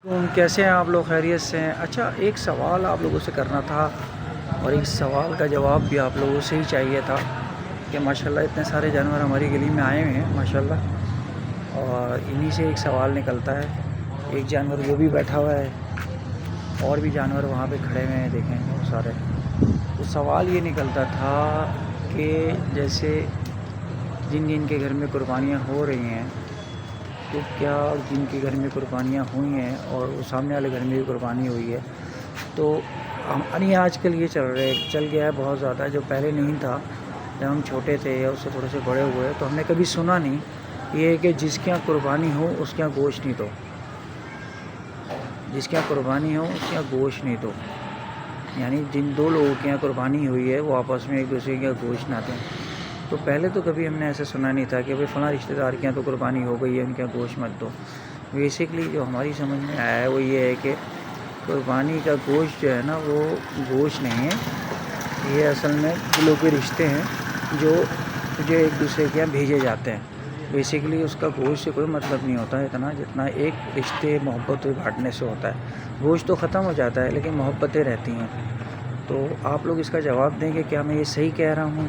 کیسے ہیں آپ لوگ؟ خیریت سے ہیں؟ اچھا، ایک سوال آپ لوگوں سے کرنا تھا اور ایک سوال کا جواب بھی آپ لوگوں سے ہی چاہیے تھا کہ ماشاءاللہ اتنے سارے جانور ہماری گلی میں آئے ہوئے ہیں ماشاءاللہ، اور انہی سے ایک سوال نکلتا ہے۔ ایک جانور وہ بھی بیٹھا ہوا ہے اور بھی جانور وہاں پہ کھڑے ہوئے ہیں، دیکھیں بہت سارے۔ تو سوال یہ نکلتا تھا کہ جیسے جن جن کے گھر میں قربانیاں ہو رہی ہیں، تو کیا جن کے گھر میں قربانیاں ہوئی ہیں اور وہ سامنے والے گھر میں بھی قربانی ہوئی ہے، تو یعنی آج کل یہ چل گیا ہے بہت زیادہ، جو پہلے نہیں تھا۔ جب ہم چھوٹے تھے یا اس سے تھوڑے سے بڑے ہوئے تو ہم نے کبھی سنا نہیں یہ ہے کہ جس کے یہاں قربانی ہو اس کے یہاں گوشت نہیں دو، جس کے یہاں قربانی ہو اس کے یہاں گوشت نہیں دو، یعنی جن دو لوگوں کے یہاں قربانی ہوئی ہے وہ آپس میں ایک دوسرے کے یہاں گوشت نہ دیں۔ تو پہلے تو کبھی ہم نے ایسا سنا نہیں تھا کہ بھئی فلاں رشتہ دار کے یہاں تو قربانی ہو گئی ہے، ان کے یہاں گوشت مت دو۔ بیسکلی جو ہماری سمجھ میں آیا ہے وہ یہ ہے کہ قربانی کا گوشت جو ہے نا وہ گوشت نہیں ہے، یہ اصل میں دلوں کے رشتے ہیں جو ایک دوسرے کے یہاں بھیجے جاتے ہیں۔ بیسکلی اس کا گوشت سے کوئی مطلب نہیں ہوتا ہے اتنا جتنا ایک رشتے محبت بانٹنے سے ہوتا ہے۔ گوشت تو ختم ہو جاتا ہے لیکن محبتیں رہتی ہیں۔ تو آپ لوگ اس کا جواب دیں کہ کیا میں یہ صحیح کہہ رہا ہوں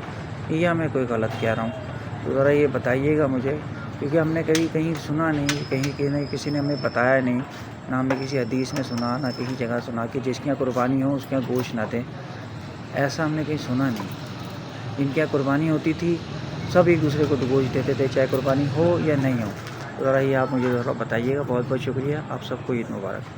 یا میں کوئی غلط کہہ رہا ہوں؟ تو ذرا یہ بتائیے گا مجھے، کیونکہ ہم نے کہیں سنا نہیں، کہیں کسی نے ہمیں بتایا نہیں، نہ ہم نے کسی حدیث میں سنا، نہ کسی جگہ سنا کہ جس کے یہاں قربانی ہو اس کے یہاں گوشت نہ دیں، ایسا ہم نے کہیں سنا نہیں۔ جن کے یہاں قربانی ہوتی تھی سب ایک دوسرے کو گوشت دیتے تھے، چاہے قربانی ہو یا نہیں ہو۔ تو ذرا یہ آپ مجھے ذرا بتائیے گا۔ بہت بہت شکریہ، آپ سب کو عید مبارک۔